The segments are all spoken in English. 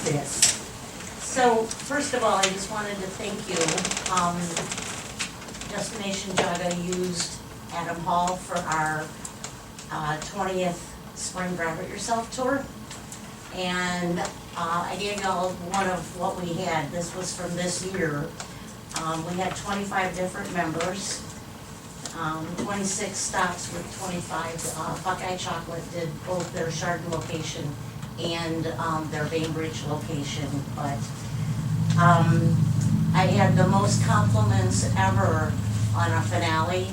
this. So, first of all, I just wanted to thank you. Destination Jaga used Adam Hall for our 20th Spring Drive It Yourself tour. And I gave y'all one of what we had. This was from this year. We had 25 different members, 26 stops with 25. Buckeye Chocolate did both their Chardon location and their Bainbridge location. But I had the most compliments ever on a finale.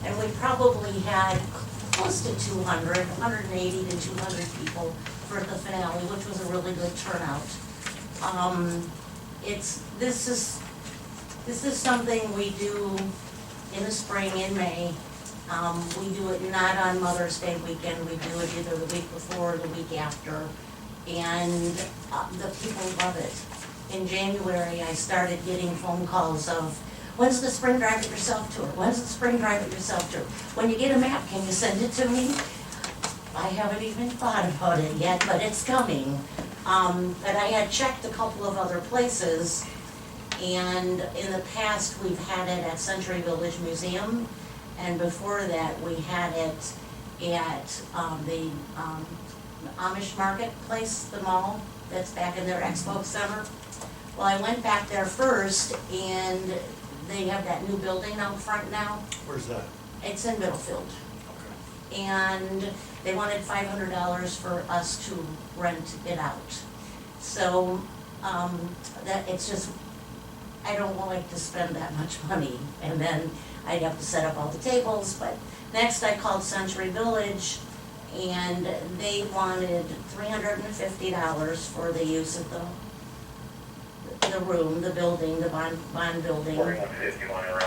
And we probably had close to 200, 180 to 200 people for the finale, which was a really good turnout. This is something we do in the spring, in May. We do it not on Mother's Day weekend, we do it either the week before or the week after. And the people love it. In January, I started getting phone calls of, when's the Spring Drive It Yourself tour? When's the Spring Drive It Yourself tour? When you get a map, can you send it to me? I haven't even thought about it yet, but it's coming. But I had checked a couple of other places, and in the past, we've had it at Century Village Museum, and before that, we had it at the Amish Marketplace, the mall, that's back in their expo center. Well, I went back there first, and they have that new building out front now. Where's that? It's in Middlefield. Okay. And they wanted $500 for us to rent it out. So, that, it's just, I don't like to spend that much money, and then I'd have to set up all the tables. But next I called Century Village, and they wanted $350 for the use of the room, the building, the bond building.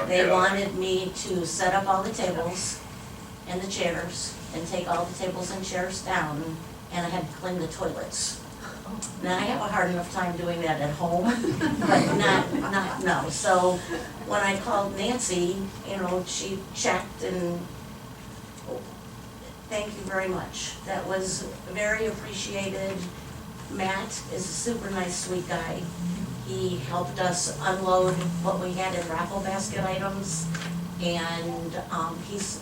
They wanted me to set up all the tables and the chairs, and take all the tables and chairs down, and I had to clean the toilets. Now, I have a hard enough time doing that at home, but no. So when I called Nancy, you know, she checked, and thank you very much. That was very appreciated. Matt is a super nice, sweet guy. He helped us unload what we had in raffle basket items, and he's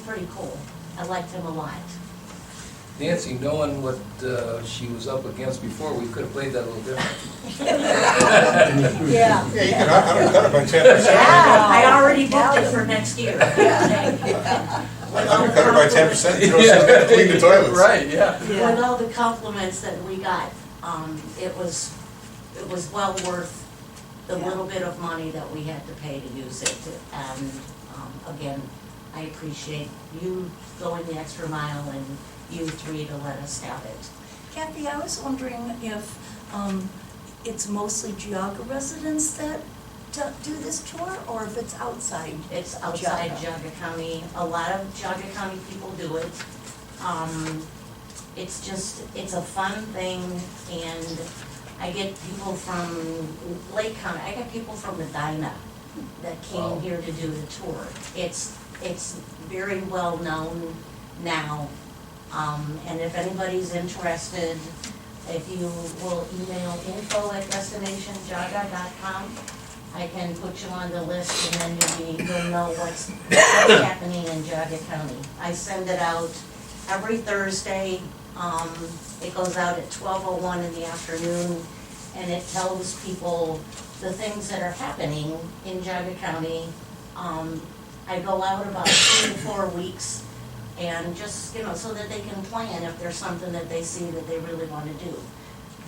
pretty cool. I liked him a lot. Nancy, knowing what she was up against before, we could have played that a little different. Yeah. Yeah, you can undercut it by 10%. Yeah, I already booked it for next year. Undercut it by 10%, you don't have to clean the toilets. Right, yeah. With all the compliments that we got, it was well worth the little bit of money that we had to pay to use it. And again, I appreciate you going the extra mile, and you three to let us have it. Kathy, I was wondering if it's mostly Geauga residents that do this tour, or if it's outside? It's outside Geauga County. A lot of Geauga County people do it. It's a fun thing, and I get people from Lake County. I got people from Medina that came here to do the tour. It's very well known now. And if anybody's interested, if you will email info@destinationjaga.com, I can put you on the list, and then you'll know what's happening in Geauga County. I send it out every Thursday. It goes out at 12:01 in the afternoon, and it tells people the things that are happening in Geauga County. I go out about 3 to 4 weeks, and just, you know, so that they can plan if there's something that they see that they really want to do.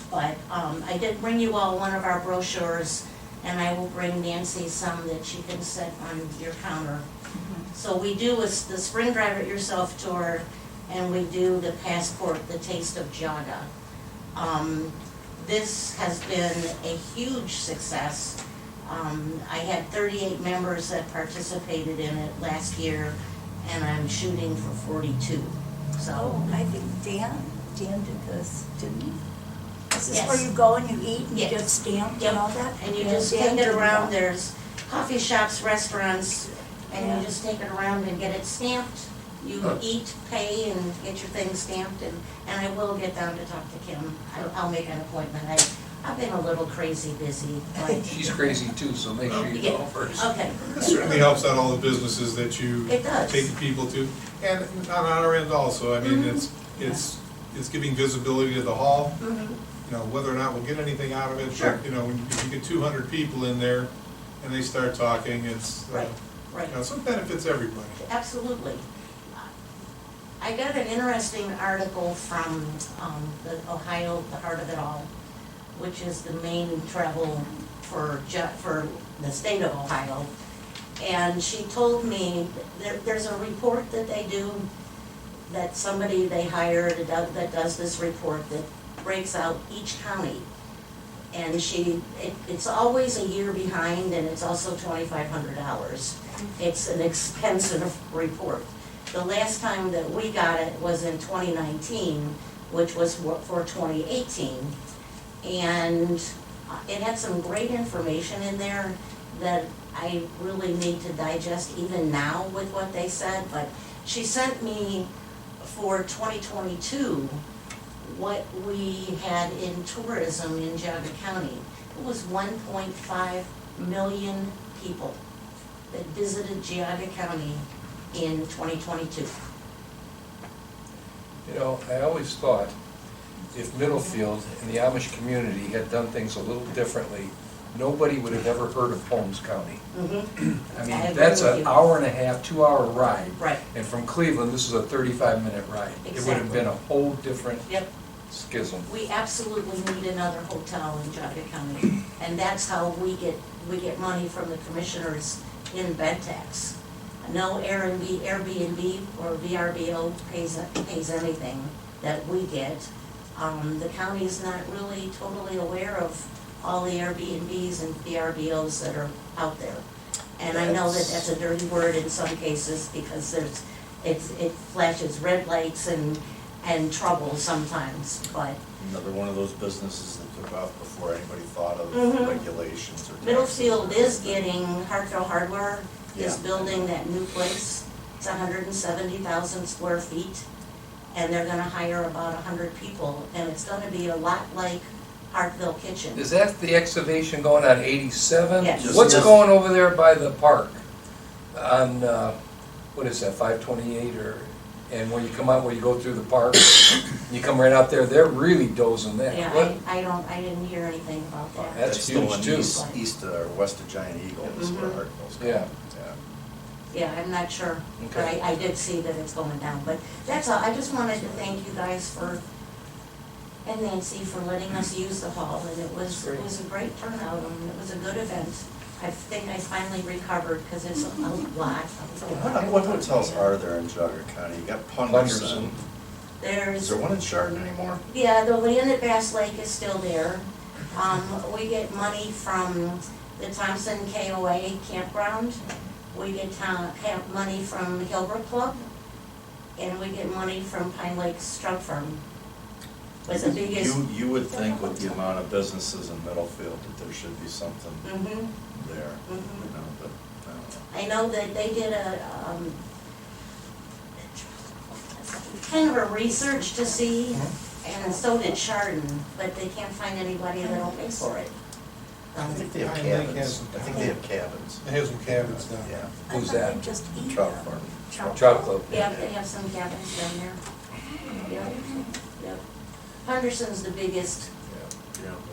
But I did bring you all one of our brochures, and I will bring Nancy some that she can set on your counter. So we do the Spring Drive It Yourself tour, and we do the Passport, the Taste of Geauga. This has been a huge success. I had 38 members that participated in it last year, and I'm shooting for 42. So I think Dan did this, didn't he? Is this Yes. where you go and you eat and Yes. get stamped Yep. and all that? And you Yeah, just Dan take it did around, that. there's coffee shops, restaurants, and Yeah. you just take it around and get it stamped, You Huh. eat, pay, and get your things stamped, and I will get down to talk to Kim. I'll make an appointment. I've been a little crazy busy, but. She's crazy too, so make sure you Yeah, call first. Okay. It certainly helps out all the businesses that you It does. take the people to. And on our end also, I mean, it's giving visibility to the hall. Mhm. You know, whether or not we'll get anything out of it, Sure. but, you know, when you get 200 people in there and they start talking, it's, Right, right. you know, so it benefits everybody. Absolutely. I got an interesting article from the Ohio, the Heart of It All, which is the main travel for the state of Ohio. And she told me, there's a report that they do, that somebody they hired that does this report that breaks out each county. And it's always a year behind, and it's also $2,500. It's an expensive report. The last time that we got it was in 2019, which was for 2018. And it had some great information in there that I really need to digest even now with what they said. But she sent me for 2022 what we had in tourism in Geauga County. It was 1.5 million people that visited Geauga County in 2022. You know, I always thought if Middlefield and the Amish community had done things a little differently, nobody would have ever heard of Holmes County. I mean, agree that's with an you. hour and a half, 2-hour ride. Right. And from Cleveland, this is a 35-minute ride. It would have Exactly. been a whole different Yep. schism. We absolutely need another hotel in Geauga County, and that's how we get money from the commissioners in bed tax. No Airbnb or VRBO pays anything that we get. The county's not really totally aware of all the Airbnbs and VRBOs that are out there. And I know that that's a dirty word in some cases because it flashes red lights and trouble sometimes, but Another one of those businesses that took off before anybody thought of Mhm. regulations or taxes. Middlefield is getting, Hartville Hardware is Yeah. building that new place. It's 170,000 square feet, and they're gonna hire about 100 people, and it's gonna be a lot like Hartville Kitchen. Is that the excavation going on 87? Yes. What's Yes. going over there by the park? On, what is that, 528 or, and when you come out, where you go through the park, you come right out there, they're really dozing that. Yeah, What- I didn't hear anything about that. That's the huge, one too. east or west of Giant Eagle is where Mhm. Hartfield's Yeah. going. Yeah, I'm not sure, but Okay. I did see that it's going down, but that's all, I just wanted to thank you guys and Nancy for letting us use the hall, and it was a great turnout, and it was a good event. I think I finally recovered, because it's a lot. What hotels are there in Geauga County? You got Punderson. Is There's, there one in Chardon anymore? yeah, the one at Bass Lake is still there. We get money from the Thompson KOA campground. We get money from Hillbrook Club, and we get money from Pine Lake's Trout Farm. Was the biggest. You would think with the amount of businesses in Middlefield that there should be something Mhm, there, mhm. you know, but I don't know. I know that they did kind of a research to see, and so did Chardon, but they can't find anybody that'll pay for it. I think they have Pine Lake has cabins. some I think they have cabins. They have some cabins down Yeah. there. I Who's thought that? they just eat Trout them. farm. Trout Club. Yeah, they have some cabins down there. Yep, yep. Henderson's the biggest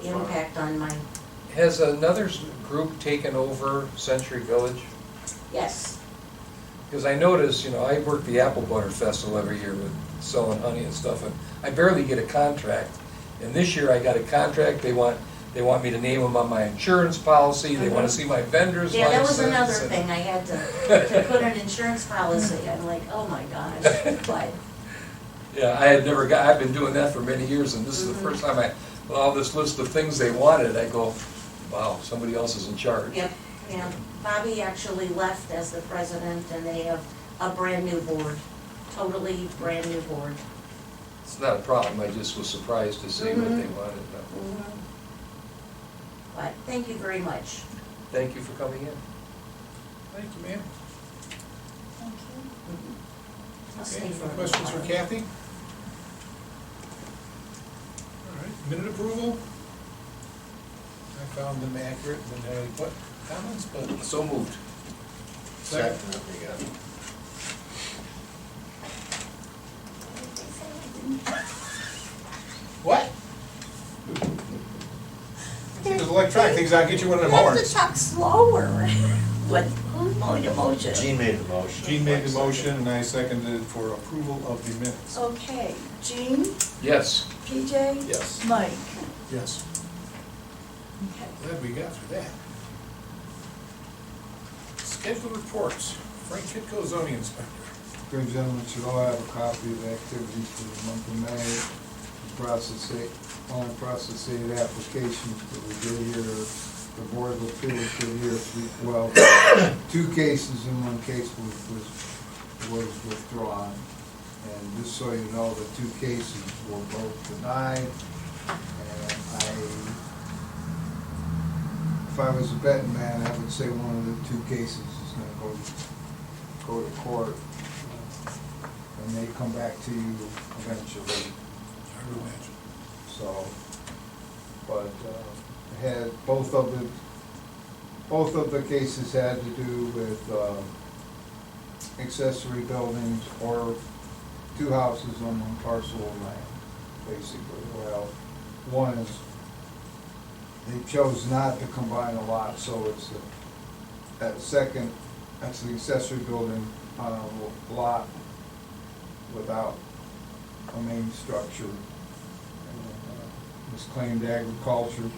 Yeah. impact on my, Has another group taken over Century Village? yes. Because I notice, you know, I work the Apple Butter Festival every year with selling honey and stuff, and I barely get a contract. And this year I got a contract, they want me to name them on my insurance policy, they want to see my vendor's license. Yeah, that was another and- thing, I had to put an insurance policy, I'm like, oh my gosh, but, Yeah, I've been doing that for many years, and this is the first time all this list of things they wanted, I go, wow, somebody else is in charge. yep, yeah. Bobby actually left as the president, and they have a brand-new board, totally brand-new board. It's not a problem, I just was surprised to see what they wanted. Mhm. But, thank you very much. Thank you for coming in. Thank you, ma'am. Thank you. I'll Okay, stay any for. questions for Kathy? All right, minute approval? I found them accurate, didn't have any comments, but. So moved. Second. There you go. What? There's electronic things, I'll get you one of them You have horns. to talk slower. What, who made the motion? Gene made the motion. Gene made the Mike motion, and I seconded for approval of the minutes. Okay, Jean, Yes. PJ? Yes. Mike? Yes, Okay. glad we got through that. Scheduled reports, Frank Kitco, zoning inspector. You gentlemen should all have a copy of the activities for the month of May. Only process 8 applications that we did here. The Board of Appeals did here 2 cases and 1 case was withdrawn. And just so you know, the 2 cases were both denied. And if I was a betting man, I would say one of the 2 cases is gonna go to court. And they come back to you eventually. Hard to imagine. So, but had both of the cases had to do with accessory buildings or 2 houses on 1 parcel of land, basically. Well, one is they chose not to combine a lot, so it's that second, that's the accessory building lot without a main structure. Was claimed agriculture,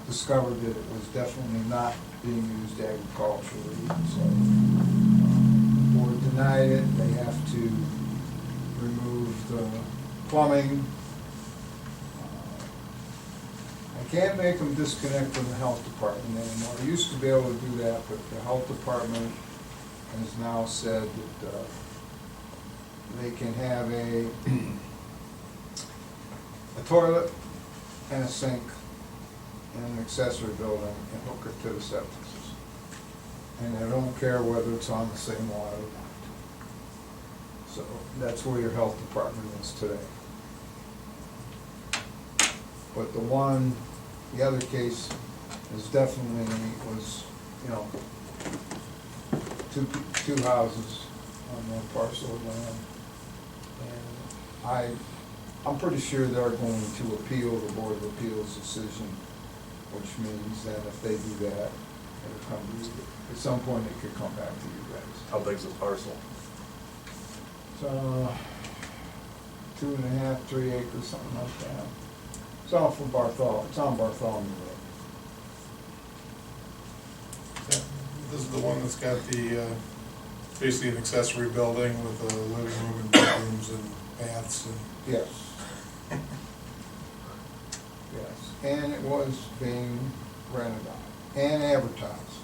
discovered that it was definitely not being used agriculturally, so the board denied it. They have to remove the plumbing. I can't make them disconnect from the health department anymore. I used to be able to do that, but the health department has now said that they can have a toilet and a sink in an accessory building and hook it to the septic system. And I don't care whether it's on the same lot or not. So that's where your health department is today. But the other case is definitely, two houses on 1 parcel of land. And I'm pretty sure they're going to appeal the Board of Appeals decision, which means that if they do that, it'll come to you. At some point, it could come back to you guys. How big's the parcel? So, 2.5, 3 acres, something like that. It's off of Bartholomew, it's on Bartholomew Road. This is the one that's got the, basically an accessory building with a living room and bedrooms and baths and. Yes. Yes, and it was being rented out and advertised.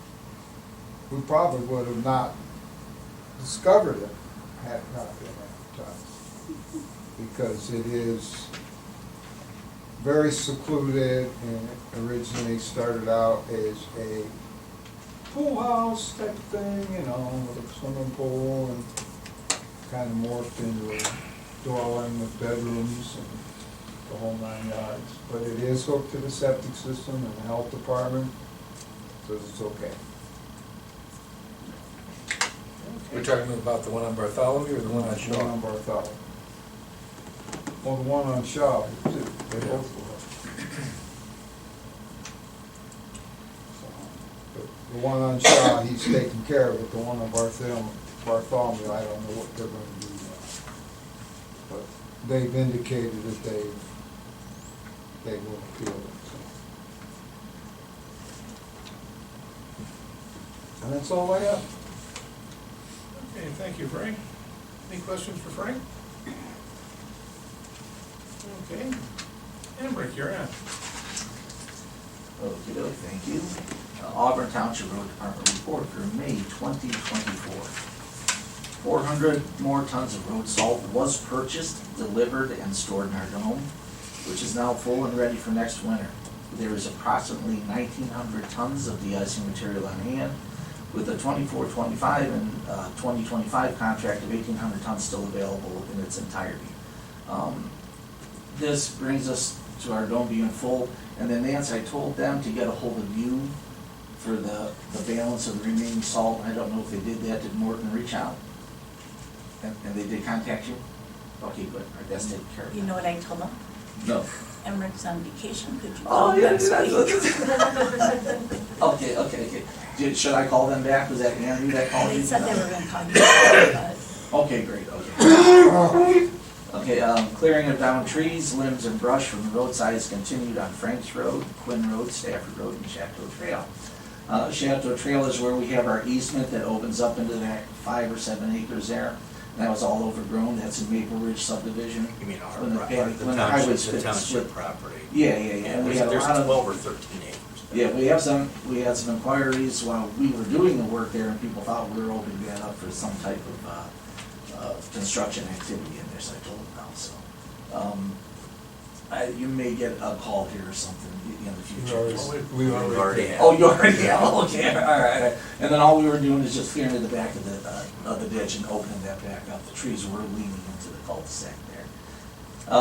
We probably would have not discovered it had it not been advertised, because it is very secluded, and it originally started out as a pool house type of thing, with a swimming pool, and kind of morphed into a dwelling with bedrooms and the whole 9 yards. But it is hooked to the septic system, and the health department says it's okay. We're talking about the one on Bartholomew or the one on The one Shaw? on Bartholomew. Well, the one on Shaw, too, they both were hooked. So, but the one on Shaw, he's taking care of it. The one on Bartholomew, I don't know what they're gonna do now. But they've indicated that they will appeal it, so. And that's all I have. Okay, thank you, Frank. Any questions for Frank? Okay. Emmerich, you're on. Okey-doke, thank you. Auburn Township Road Department report for May 2024. 400 more tons of road salt was purchased, delivered, and stored in our dome, which is now full and ready for next winter. There is approximately 1,900 tons of de-icing material on hand, with the 24-25 and 2025 contract of 1,800 tons still available in its entirety. This brings us to our dome being full, and then Nancy, I told them to get a hold of you for the balance of the remaining salt. I don't know if they did that. Did Morton reach out? And they did contact you? Okay, good. All right, that's taken care of. You know what I told them? No. Emmerich's on vacation, could you Oh, call yeah, next yeah, week? Okay. Should I call them back? Was that Andrew that called you? They said they were gonna call you back, Okay, great, okay. Okay, clearing of downed trees, limbs, and brush from the roadsides continued on Franks Road, Quinn Road, Stafford Road, and Chateau Trail. Chateau Trail is where we have our easement that opens up into that 5 or 7 acres there. That was all overgrown, that's in Maple Ridge subdivision. You mean our, When the our- when the highways the split- township split. property? Yeah, and we had a There's lot of. 12 or 13 acres. Yeah, we had some inquiries while we were doing the work there, and people thought we were opening that up for some type of construction activity in there, so I told them no, so. You may get a call here or something in the future. We already have. Oh, you already have, okay, all right. And then all we were doing is just clearing to the back of the ditch and opening that back up. The trees were leaning into the cul-de-sac there.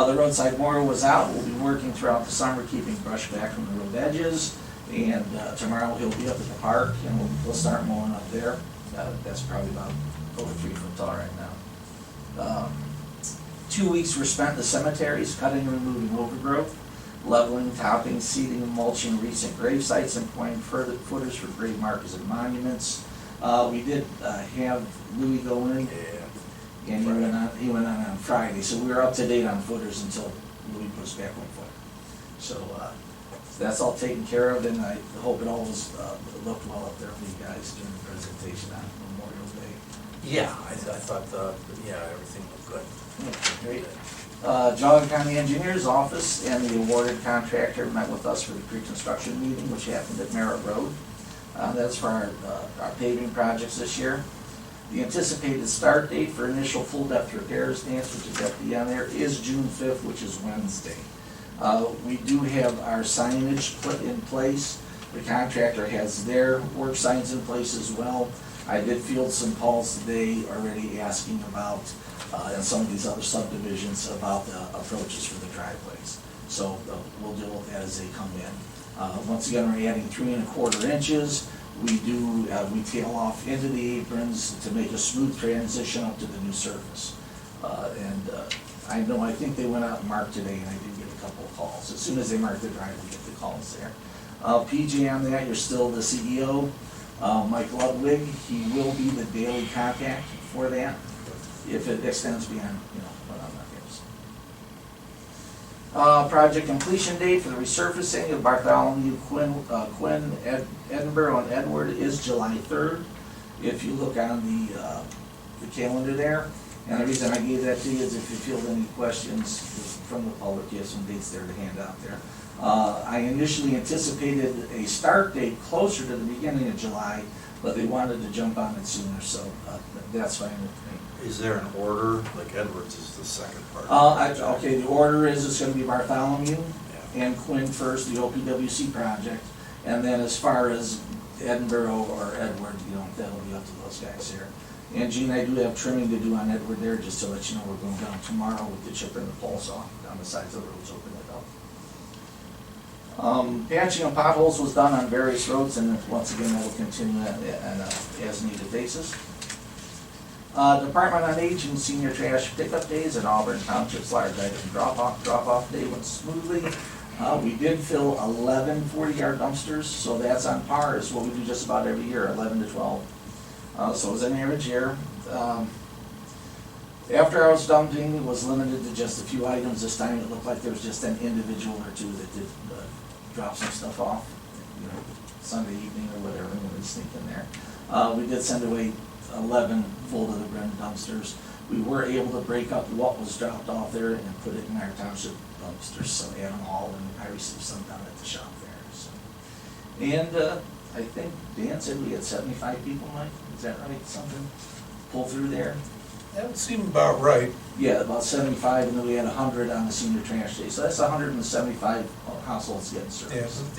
The roadside mower was out. We'll be working throughout the summer, keeping brush back from the road edges. And tomorrow he'll be up at the park, and we'll start mowing up there. That's probably about over 3 foot tall right now. 2 weeks were spent in the cemeteries, cutting and removing overgrowth, leveling, topping, seeding, and mulching recent grave sites, and pointing further footers for grave markers and monuments. We did have Louis go in, Yeah. and he went on Friday, so we were up to date on footers until Louis puts back 1 foot. So that's all taken care of, and I hope it all was looked well up there for you guys during the presentation on Memorial Day. Yeah, I thought everything looked good. Great. John County Engineer's Office and the awarded contractor met with us for the pre-construction meeting, which happened at Merritt Road. That's for our paving projects this year. The anticipated start date for initial full depth repairs, Dance, which is at the end there, is June 5th, which is Wednesday. We do have our signage put in place. The contractor has their work signs in place as well. I did field some calls today already asking about, and some of these other subdivisions, about the approaches for the driveways. So we'll deal with that as they come in. Once again, we're adding 3 1/4 inches. We tail off into the aprons to make a smooth transition up to the new surface. I think they went out and marked today, and I did get a couple of calls. As soon as they mark the driveway, we get the calls there. PJ on that, you're still the CEO. Mike Ludwig, he will be the daily contact for that, if it extends beyond, what I'm not guessing. Project completion date for the resurfacing of Bartholomew, Quinn, Edinburgh, and Edward is July 3rd. If you look on the calendar there, and the reason I gave that to you is if you field any questions from the public, you have some dates there to hand out there. I initially anticipated a start date closer to the beginning of July, but they wanted to jump on it sooner, so that's fine with me. Is there an order, like Edwards is the second part? Okay, the order is it's gonna be Bartholomew Yeah. and Quinn first, the OPWC project, and then as far as Edinburgh or Edward, that'll be up to those guys here. And Gene, I do have trimming to do on Edward there, just to let you know we're going down tomorrow with the chipper and the pole saw down the sides of the roads, open it up. Patching of potholes was done on various roads, and once again, that will continue on an as-needed basis. Department on Aging Senior Trash Pickup Days at Auburn Township's large item drop-off day went smoothly. We did fill 11 40-yard dumpsters, so that's on par as what we do just about every year, 11 to 12. So it was an average year. After I was dumping, it was limited to just a few items. This time it looked like there was just an individual or two that did drop some stuff off, Sunday evening or whatever, when we sneak in there. We did send away 11 full to the brim dumpsters. We were able to break up what was dropped off there and put it in our township dumpsters, so Adam Hall, and I received some down at the shop there. So. And I think Dan said we had 75 people, Mike, is that right, something, pull through there? That would seem about right. Yeah, about 75, and then we had 100 on the senior trash day, so that's 175 households getting Yeah, service. but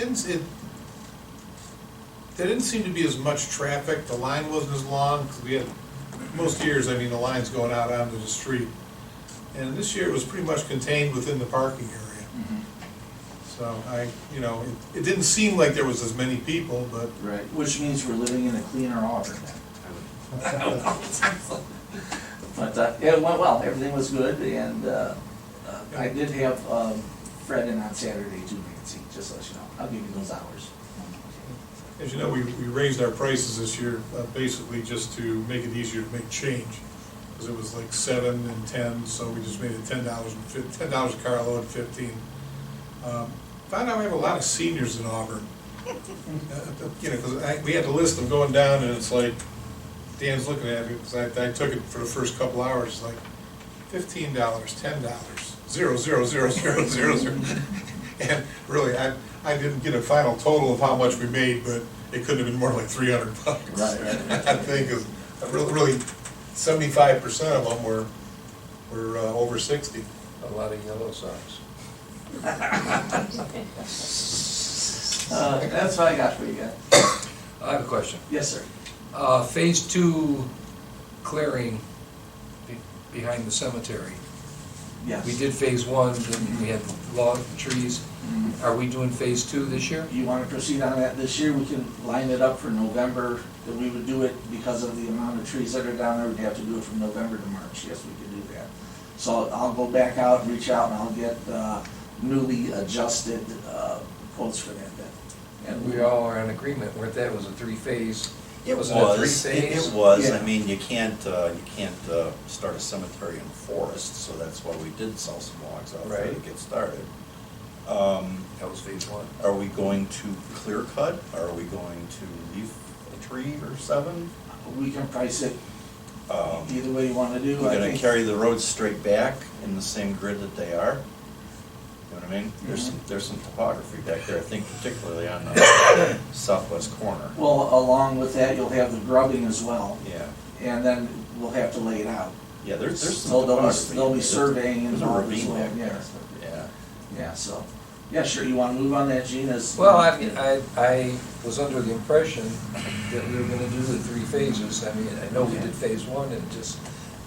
there didn't seem to be as much traffic, the line wasn't as long, because we had, most years, I mean, the line's going out onto the street. And this year it was pretty much contained within the parking area. So it didn't seem like there was as many people, but Right, which means we're living in a cleaner Auburn then. But, yeah, it went well, everything was good, and, I did have, Fred in on Saturday too, Nancy, just to let you know, I'll give you those hours. as you know, we raised our prices this year, basically just to make it easier to make change. Because it was like 7 and 10, so we just made it $10 a carload, 15. Found out we have a lot of seniors in Auburn. Because we had to list them going down, and it's like, Dan's looking at me, because I took it for the first couple hours, it's like $15, $10, 0, 0, 0, 0, 0, 0. And really, I didn't get a final total of how much we made, but it couldn't have been more like $300. Right. I think is really 75% of them were over 60. A lot of yellow socks. That's what I got for you guys. I have a question. Yes, sir. Phase 2 clearing behind the cemetery. Yes. We did phase 1, then we had log trees. Are we doing phase 2 this year? You want to proceed on that this year, we can line it up for November, that we would do it because of the amount of trees that are down there, we'd have to do it from November to March, yes, we could do that. So I'll go back out and reach out and I'll get newly adjusted quotes for that then. And we all are in agreement, weren't that, was a 3-phase? It Wasn't was, it 3-phase? it was, I Yeah. mean, you can't start a cemetery in forest, so that's why we did sell some logs out there to Right. get started. That was phase 1. Are we going to clear cut, are we going to leave a tree or 7? We can price it Um, either way you want to do, We're I gonna think. carry the roads straight back in the same grid that they are. You know what I mean? There's some topography back there, I think particularly on the southwest corner. Well, along with that, you'll have the grubbing as well, Yeah, and then we'll have to lay it out. yeah, there's some So topography. they'll be surveying There's a involved as ravine well, back there. yeah. Yeah. Yeah, so, yeah, sure, you want to move on that, Gene, as? Well, I was under the impression that we were gonna do the 3 phases. I mean, I know we did phase 1, and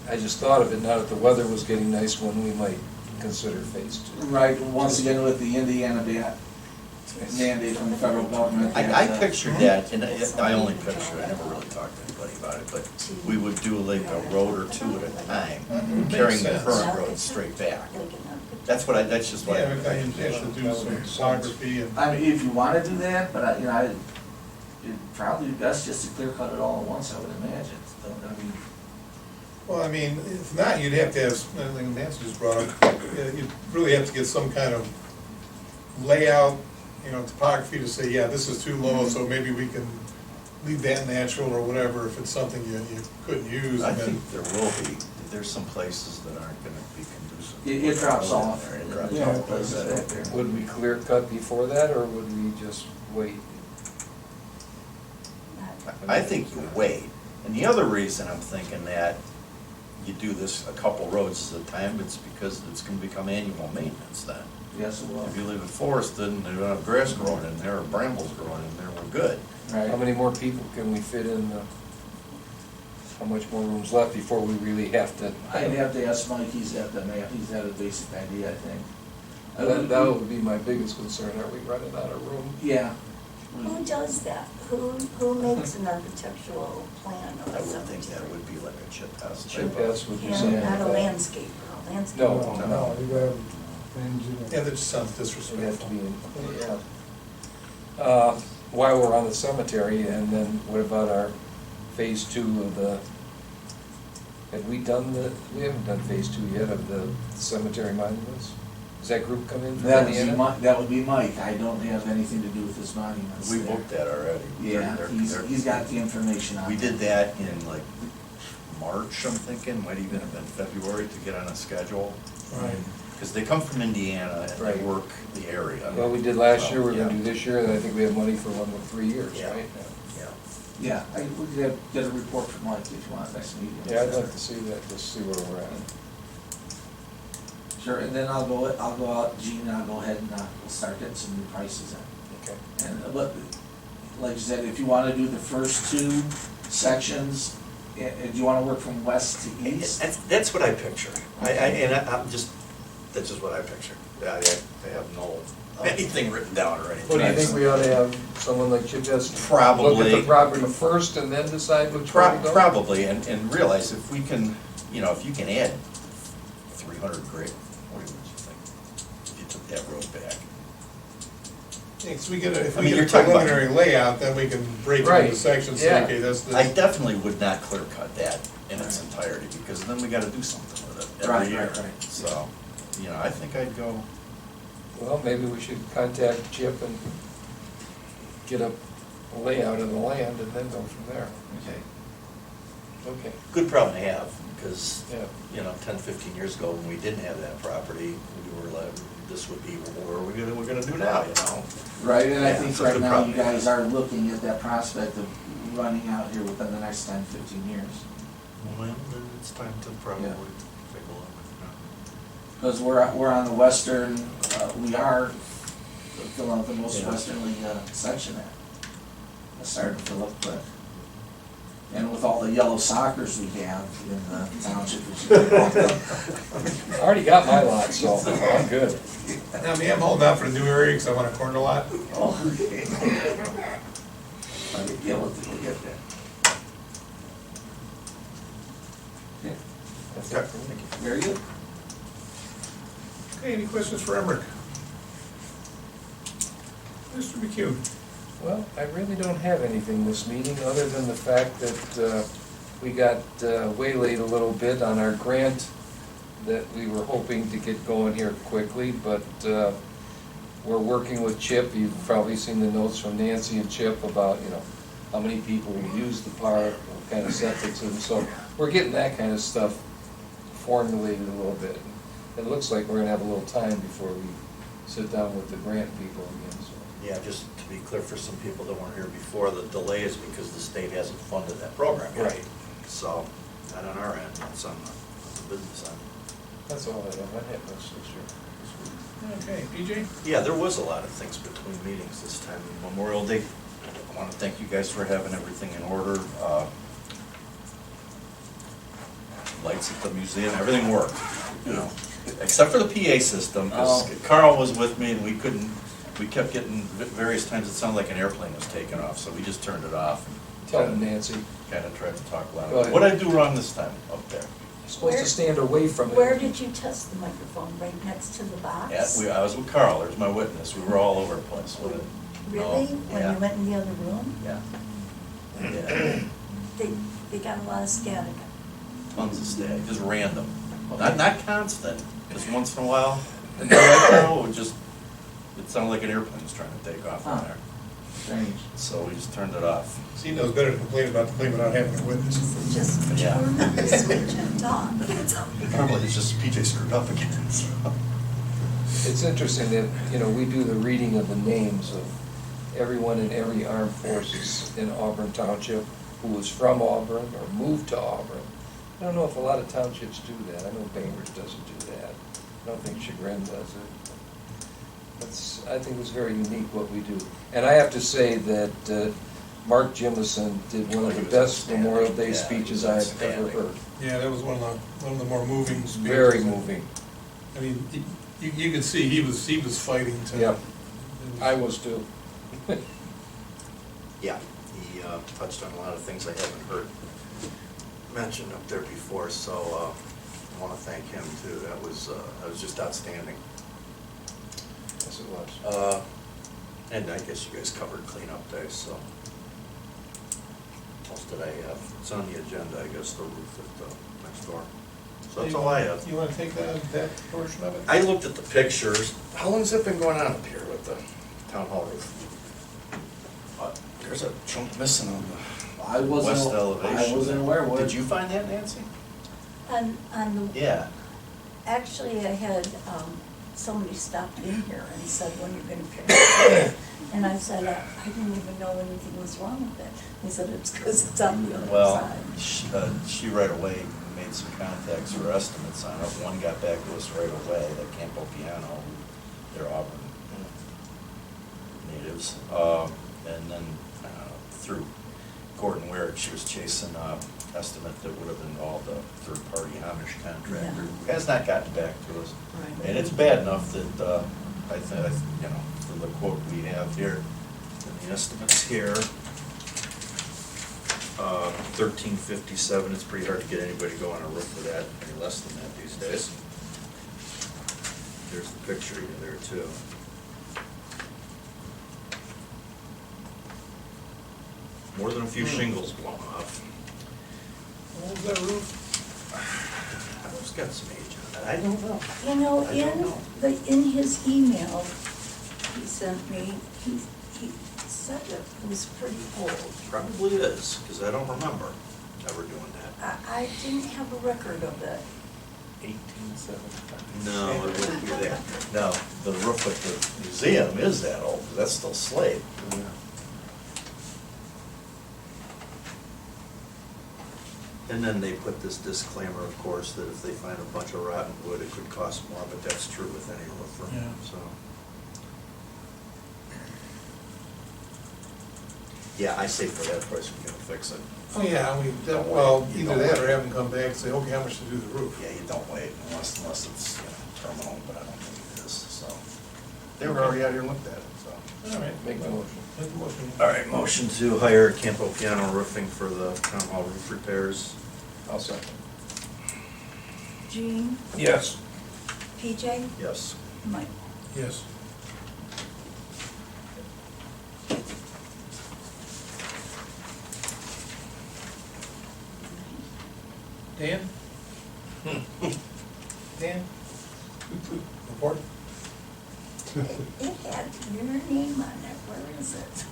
I just thought of it now that the weather was getting nice when we might consider phase 2. Right, once again with the Indiana mandate from the federal government. I pictured that, and I only pictured it, I never really talked to anybody about it, but we would do like a road or 2 at a time, carrying the Makes current sense. road straight back. That's just what I Yeah, I should do some topography and. I mean, if you want to do that, but it'd probably be best just to clear cut it all at once, I would imagine. Well, I mean, if not, you'd have to have, I think Nancy just brought up, you'd really have to get some kind of layout, topography to say, yeah, this is too low, so maybe we can leave that natural or whatever, if it's something you couldn't use. I And then, think there will be, there's some places that aren't gonna be conducive. It drops off. It drops Yeah, off. places back there. Would we clear cut before that, or would we just wait? I think you wait, and the other reason I'm thinking that you do this a couple roads at a time, it's because it's gonna become annual maintenance then. Yes, it will. If you leave it forested and there's not grass growing in there or brambles growing in there, we're good. How Right. many more people can we fit in, how much more room's left before we really have to? I'd have to ask Mike, he's got the map, he's got a basic idea, I think. That would be my biggest concern, are we running out of room? Yeah. Who does that? Who makes an architectural plan of I a would think that cemetery? would be like a chip house. Chip house would be Yeah, something like not a that. landscaper, a landscaper. No, no. You got engineer. yeah, that just sounds It'd have to disrespectful. be in, yeah. While we're on the cemetery, and then what about our phase 2 of the, have we done we haven't done phase 2 yet of the cemetery monuments? Does that group come in from Indiana? That would be Mike, I don't have anything to do with his monuments. We there. booked that already. Yeah, They're- he's got the information on it. We did that in like March, I'm thinking, might even have been February to get on a schedule. Right. Because they come from Indiana and they Right. work the area. Well, we did last year, we're gonna Yeah. do this year, and I think we have money for 1 with 3 years, Yeah. right? Yeah. Yeah, we could get a report from Mike if you want next meeting. Yeah, I'd like to see that, just see where we're at. Sure, and then I'll go out, Gene, and I'll go ahead and we'll start getting some new prices in. Okay. And, but, like you said, if you wanna do the first two sections, do you wanna work from west to east? That's what I picture. I'm just, that's just what I picture. I have no, anything written down or anything. What do you think we ought to have someone like Chip just look Probably. at the property first and then decide which way to go? Probably, and realize if we can, if you can add 300 grade, what do you think? If you took that road back. If we get a, if I we mean, get you're a talking about- preliminary layout, then we can break it Right, into sections, yeah. say, okay, that's the. I definitely would not clear cut that in its entirety, because then we gotta do something with it Right, every year. right. So, I think I'd go, Well, maybe we should contact Chip and get a layout of the land and then go from there. okay, Okay, good problem to have, because, yeah. 10, 15 years ago, when we didn't have that property, we were like, this would be what we're gonna do now, Right, and I Yeah, think it's a right good now problem you to have. guys are looking at that prospect of running out here within the next 10, 15 years. Well, then it's time to probably Yeah. take a look. Because we're on the western, we are filling out the most Yeah. westerly section there. It's starting to fill up quick. And with all the yellow sockers we have in the township, I already got my lot, so I'm good. I mean, I'm holding out for the new area, because I want a corner lot. oh. Yeah, we'll get there. Okay, That's it for me. very good. Okay, any questions for Emmerich? Mr. McHugh? Well, I really don't have anything this meeting, other than the fact that we got waylaid a little bit on our grant that we were hoping to get going here quickly, but we're working with Chip. You've probably seen the notes from Nancy and Chip about, how many people will use the park, what kind of septics, and so we're getting that kind of stuff formulated a little bit. It looks like we're gonna have a little time before we sit down with the grant people again, so. Yeah, just to be clear for some people that weren't here before, the delay is because the state hasn't funded that program yet. Right. So, not on our end, it's on the business end. That's all I have. I had much this year. Okay, PJ? Yeah, there was a lot of things between meetings this time. Memorial Day, I want to thank you guys for having everything in order. Lights at the museum, everything worked, except for the PA system, because Oh. Carl was with me and we kept getting, various times it sounded like an airplane was taking off, so we just turned it off. Tell them, Nancy. Kind of tried to talk Go loud. ahead. What'd I do wrong this time up there? You're supposed to stand away from it. Where did you test the microphone? Right next to the box? I was with Carl, there's my witness, we were all over the place with it. Really? No, When yeah. you went in the other room? Yeah. Yeah, They got a lot of static. tons of static, just random, not constant, just once in a while. And it sounded like an airplane was trying to take off in Huh. there, Strange. so we just turned it off. See, knows better to complain about the claim without having a witness. Just Yeah. turn on the switch and talk. Probably it's just PJ screwed up again, so. It's interesting that, we do the reading of the names of everyone in every armed forces in Auburn Township who was from Auburn or moved to Auburn. I don't know if a lot of townships do that. I know Bainbridge doesn't do that. I don't think Chagrin does it. I think it's very unique what we do. And I have to say that Mark Jimison did one of the best Memorial Day Yeah, speeches I've ever outstanding. heard. Yeah, that was one of the more moving speeches. Very moving. I mean, you could see he was fighting to. Yep. I was too. Yeah, he touched on a lot of things I haven't heard mentioned up there before, so I want to thank him too. That was just outstanding. Yes, it was. And I guess you guys covered cleanup day, so. What else did I have? It's on the agenda, I guess, the roof at the next door. So that's all I have. You want to take that portion of it? I looked at the pictures. How long has that been going on up here with the town hall roof? There's a chunk missing on the I wasn't, west elevation. I wasn't aware what. Did you find that, Nancy? On the, Yeah. actually, I had, somebody stopped in here and said, when you're gonna pick it up. And I said, I didn't even know anything was wrong with it. He said, it's because it's on the other Well, side. she right away made some contacts for estimates on it. One got back to us right away, the Campo Piano, they're Auburn natives. And then through Gordon Ware, she was chasing a estimate that would have involved a third-party Amish contractor, who has not gotten back to us. Right. And it's bad enough that, I think, you know, for the quote we have here, and the estimates here, 1357, it's pretty hard to get anybody to go on a roof for that, any less than that these days. There's the picture there too. More than a few shingles blown off. What was that roof? It's got some age on it, I don't know. You know, I don't know. in his email he sent me, he said it was pretty old. Probably is, because I don't remember ever doing that. I didn't have a record of it. 1875. No, it wouldn't be that. No, the roof at the museum is that old, 'cause that's still slate. And then they put this disclaimer, of course, that if they find a bunch of rotten wood, it could cost more, but that's true with any roofer, Yeah. so. Yeah, I say for that price, we can fix it. Oh, yeah, well, either that or have them come back and say, okay, how much to do the roof? Yeah, you don't wait unless it's, you know, terminal, but I don't think it is, so. They were already out here and looked at it, so. All right, Make my motion. make a motion. All right, motion to hire Campo Piano Roofing for the town hall roof repairs. I'll second. Gene, Yes. PJ, Yes. Mike. Yes. Dan? Dan? Report? It had your name on it, where is it?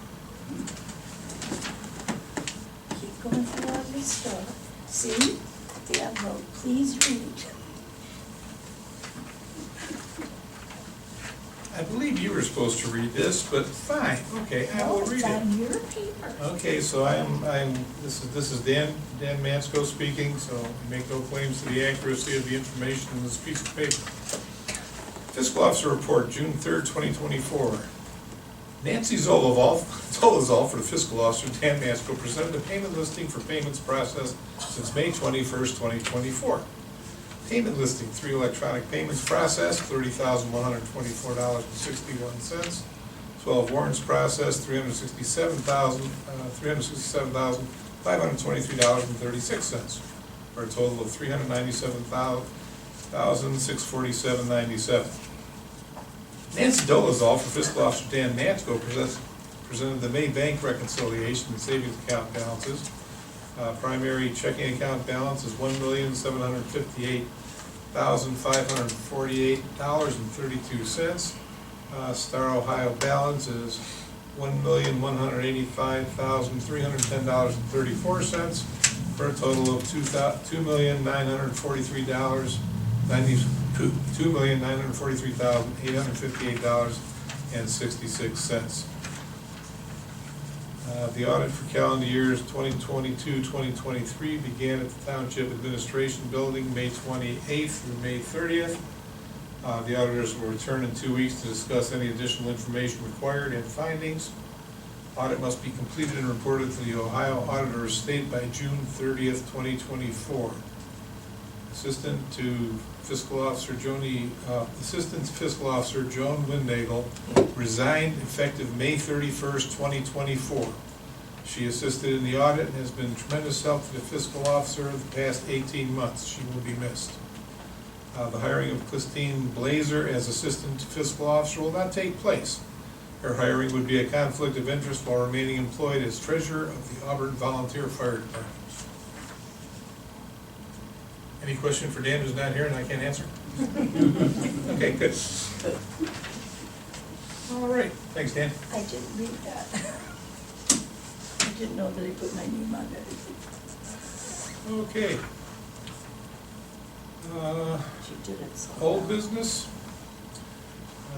Keep going through all this stuff. See, Dad wrote, please read. I believe you were supposed to read this, but fine, okay, I will No, read it's it. on your paper. Okay, so this is Dan Mansko speaking, so we make no claims to the accuracy of the information in this piece of paper. Fiscal Officer Report, June 3rd, 2024. Nancy Zolazol for the Fiscal Officer, Dan Mansko, presented a payment listing for payments processed since May 21st, 2024. Payment listing, 3 electronic payments processed, $30,124.61. 12 warrants processed, $367,523.36, for a total of $397,647.97. Nancy Dolezal for Fiscal Officer Dan Mansko presented the May bank reconciliation and savings account balances. Primary checking account balance is $1,758,548.32. Star Ohio balance is $1,185,310.34, for a total of $2,943,858.66. The audit for calendar years 2022-2023 began at the Township Administration Building, May 28th through May 30th. The auditors will return in 2 weeks to discuss any additional information required and findings. Audit must be completed and reported to the Ohio Auditor of State by June 30th, 2024. Assistant Fiscal Officer Joan Windagel resigned effective May 31st, 2024. She assisted in the audit and has been a tremendous help to the fiscal officer the past 18 months. She will be missed. The hiring of Christine Blazer as Assistant Fiscal Officer will not take place. Her hiring would be a conflict of interest while remaining employed as Treasurer of the Auburn Volunteer Fire Department. Any question for Dan who's not here and I can't answer? Okay, good. All right, thanks, Dan. I didn't read that. I didn't know that he put my name on it. Okay. She did it so. Old business,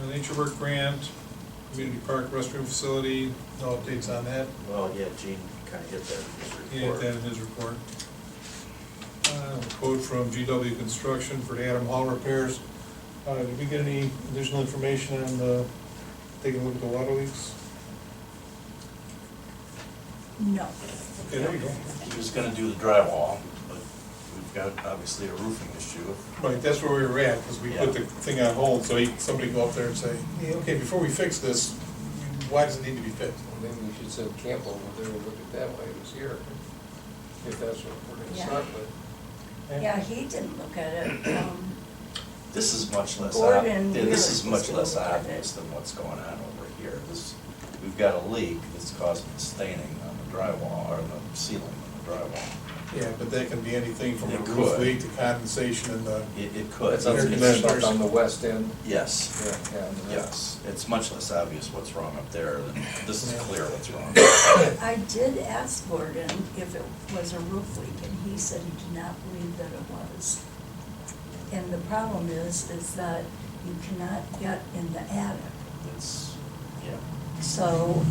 Nature Work Grant, Community Park Restroom Facility, no updates on that. Well, yeah, Gene kind of hit that in his He had report. that in his report. Quote from GW Construction for the Adam Hall repairs. Did we get any additional information on taking a look at the water leaks? No. Okay, there you go. He was gonna do the drywall, but we've got obviously a roofing issue. Right, that's where we were at, because we put Yeah. the thing on hold, so somebody go up there and say, hey, okay, before we fix this, why does it need to be fixed? Maybe we should send Campbell over there and look at that while he was here, if that's what we're gonna Yeah. start with. Yeah, he didn't look at it. This is much less, Gordon this is really much was gonna less look at obvious it. than what's going on over here. We've got a leak that's causing staining on the drywall, or the ceiling on the drywall. Yeah, but that can be anything from a It roof could. leak to condensation in the, It could. That's Air conditioners. on the west end. Yes, Yeah, yeah. on the west. yes. It's much less obvious what's wrong up there than, this is clear what's wrong. I did ask Gordon if it was a roof leak, and he said he did not believe that it was. And the problem is that you cannot get in the attic. It's, yeah. So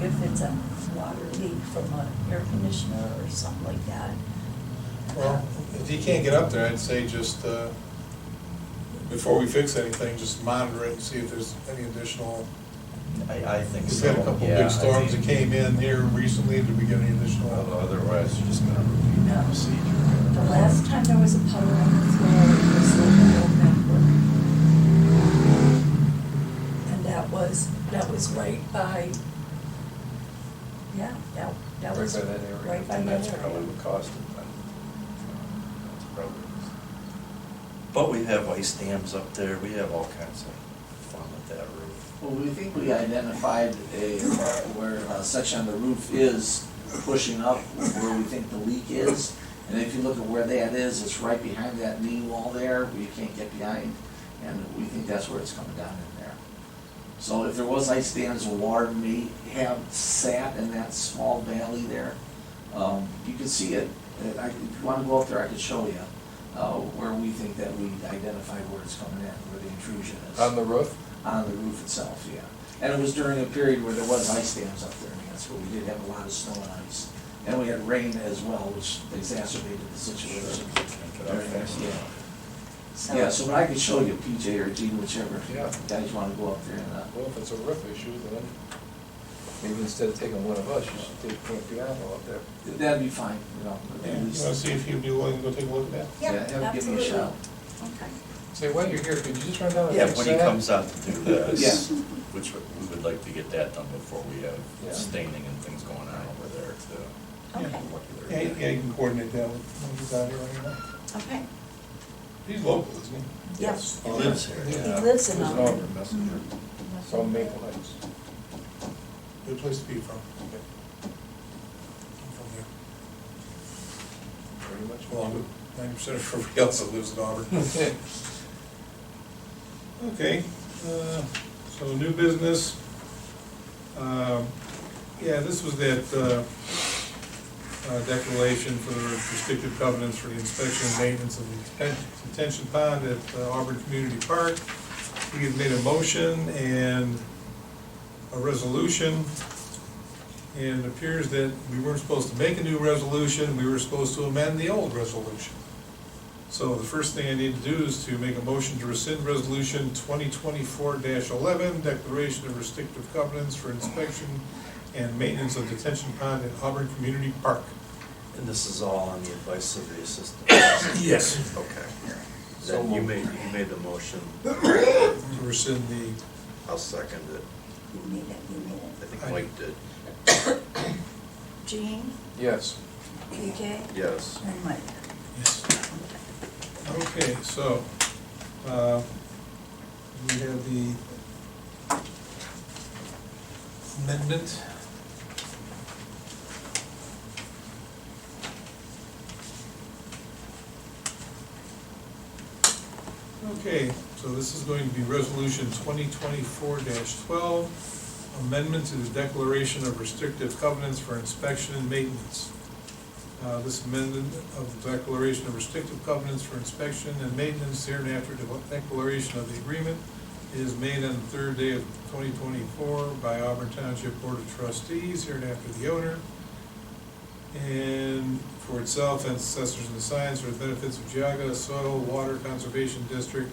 if it's a water leak from an air conditioner or something like that. well, if you can't get up there, I'd say just, before we fix anything, just monitor it and see if there's any additional. I think We've so. had a couple Yeah, big storms that came in here recently, did we get any additional? Otherwise, you're just gonna repeat the No. procedure. The last time there was a puddle on the floor, it was like a November. And that was right by, yeah, that was Right by that area. right by And that that's probably area. what caused it then. That's probably. But we have ice dams up there, we have all kinds of fun with that roof. Well, we think we identified where a section of the roof is pushing up, where we think the leak is. And if you look at where that is, it's right behind that knee wall there, where you can't get behind. And we think that's where it's coming down in there. So if there was ice dams, the water may have sat in that small valley there. You can see it. If you want to go up there, I could show you where we think that we identified where it's coming in, where the intrusion is. On the roof? On the roof itself, yeah. And it was during a period where there was ice dams up there, and that's where we did have a lot of snow and ice. And we had rain as well, which exacerbated the situation. Yeah, so but I could show you, PJ or Gene, whichever Yeah. guys want to go up there and, Well, if it's a roof issue, then maybe instead of taking one of us, you should take Camp Piano up there. that'd be fine, you know. Yeah, At you least, wanna see if you'd be willing to go take a look at that? Yeah, have him give me a absolutely. shout. Okay. Say, while you're here, could you just run down and Yeah, fix when he that? comes out to do this, Yeah. which we would like to get that done before we have Yeah. staining and things going on over there too. Okay. Yeah, yeah, you can coordinate that when he's out here, right now. Okay. He's local, isn't he? Yes. He lives here, He yeah. lives in There's an Auburn. Auburn messenger. From Maple Heights. Good place to be from. From there. Pretty much. Along with 90% of everybody else that lives in Auburn. Okay, so new business. Yeah, this was that declaration for the restrictive covenants for the inspection and maintenance of the detention pond at Auburn Community Park. We had made a motion and a resolution, and it appears that we weren't supposed to make a new resolution, we were supposed to amend the old resolution. So the first thing I need to do is to make a motion to rescind resolution 2024-11, declaration of restrictive covenants for inspection and maintenance of detention pond at Auburn Community Park. And this is all on the advice of the assistant? Yes. Okay. So Then you moved. made the motion, To rescind the, I'll second it. You need it, you need I it. think Mike did. Jean, Yes. PJ, Yes. and Mike. yes. Okay, so, we have the amendment. Okay, so this is going to be resolution 2024-12, amendment to the declaration of restrictive covenants for inspection and maintenance. This amendment of the declaration of restrictive covenants for inspection and maintenance hereinafter declaration of the agreement is made on the third day of 2024 by Auburn Township Board of Trustees, hereinafter the owner, and for itself and successors and assigns for the benefits of Geauga Soil Water Conservation District.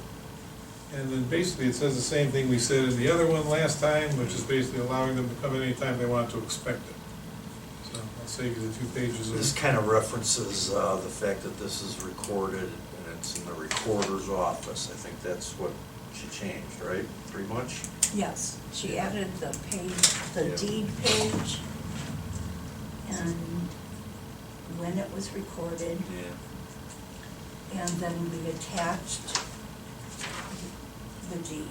And then basically it says the same thing we said in the other one last time, which is basically allowing them to come in anytime they want to inspect it. So save you the 2 pages This of. kind of references the fact that this is recorded and it's in the recorder's office. I think that's what she changed, right? Pretty much? Yes, she added the page, the Yeah. deed page, and when it was recorded, Yeah. and then we attached the deed.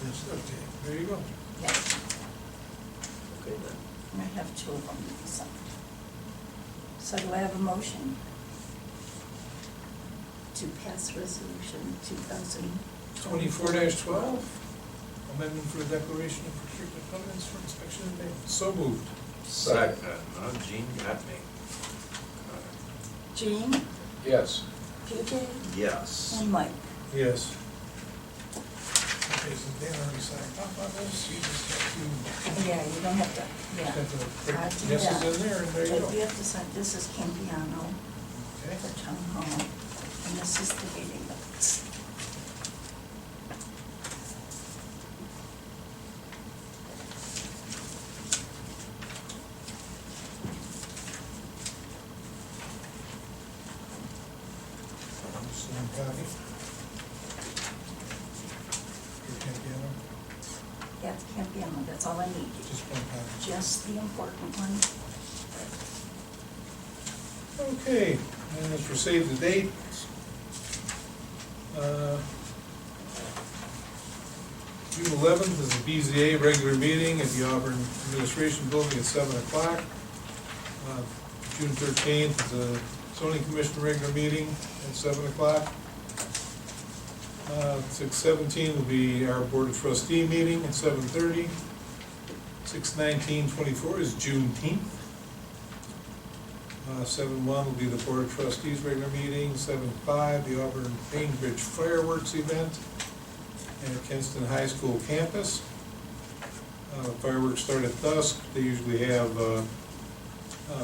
Yes, okay, there you go. Yes, Okay then. and I have 2 of them signed. So do I have a motion to pass resolution 24-12, amendment for the declaration of restricted covenants for inspection and maintenance. So moved. Second. Gene got me. Jean, Yes. PJ, Yes. and Mike. Yes. Okay, so Dan already signed off on this, you just have to, Yeah, you don't have to, yeah. just have to I break do yeses that. in there, and there you But go. you have to sign, this is Campiano Okay. for town hall, and this is the meeting notes. Same copy. Here, Campiano, That's Campiano, that's all I need. just one copy. Just the important one. Okay, and as for save the date, June 11th is the BZA regular meeting at the Auburn Administration Building at 7 o'clock. June 13th is a zoning commission regular meeting at 7 o'clock. 6/17 will be our Board of Trustee meeting at 7:30. 6/19/24 is Juneteenth. 7/1 will be the Board of Trustees regular meeting. 7/5, the Auburn Bainbridge fireworks event at Kinston High School campus. Fireworks start at dusk. They usually have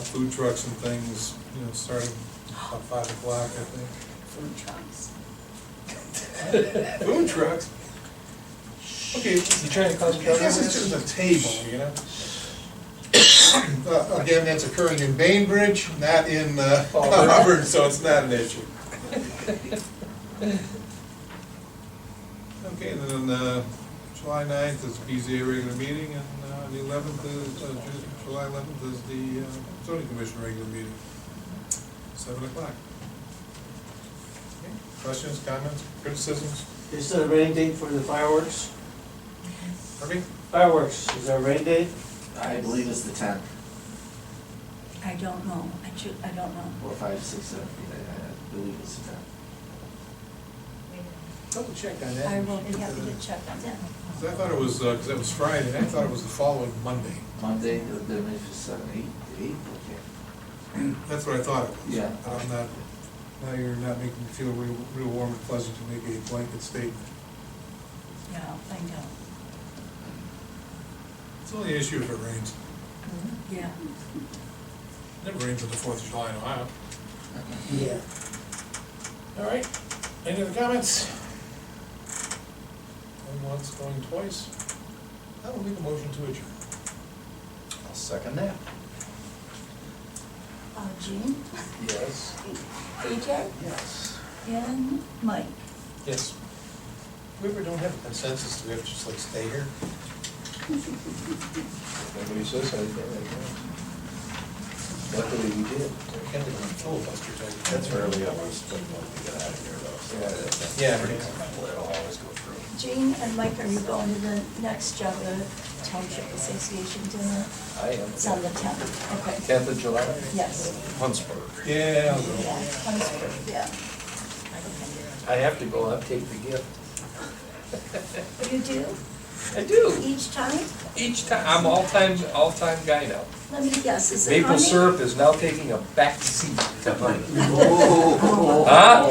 food trucks and things, you know, starting about 5 o'clock, I think. Food trucks. Food trucks? Okay, You trying to cause I trouble? guess it's just a table, you know? Again, that's occurring in Bainbridge, not in Auburn, so it's not an issue. Okay, and then July 9th is BZA regular meeting, and the 11th is, July 11th is the zoning commission regular meeting, 7 o'clock. Okay, questions, comments, criticisms? Is there a rain date for the fireworks? Harvey? Fireworks, is there a rain date? I believe it's the 10th, I don't know, I don't know. or 5, 6, 7, I believe it's the 10th. Double check on that. I will be happy to check on that. 'Cause I thought it was, because that was Friday, I thought it was the following Monday. Monday, the maybe 7, 8, okay. That's what I thought it was. Yeah. But I'm not, now you're not making me feel real warm and pleasant to make a blanket statement. Yeah, I'll find out. It's only an issue if it rains. Yeah. It never rains on the 4th of July in Ohio. Yeah. All right, any other comments? Going once, going twice. I will make a motion to adjourn. I'll second that. Jean, Yes. PJ, Yes. and Mike. Yes. If we ever don't have a consensus, do we have to just like stay here? Nobody says anything. Luckily, we did. Kind of a filibuster type. That's rarely ever split when we get out of here though. Yeah. Pretty comfortable, it'll always go through. Jean and Mike, are you going to the next Township Association dinner? I am. It's on the 10th, okay. 10th of July? Yes, Huntsburg. Yeah, I'll go. yeah, Huntsburg, yeah. I have to go, I'll take the gift. You do? I do. Each time? Each time, I'm all-time guy now. Let me guess, is it Maple honey? syrup is now taking a back seat to honey. Oh. Huh?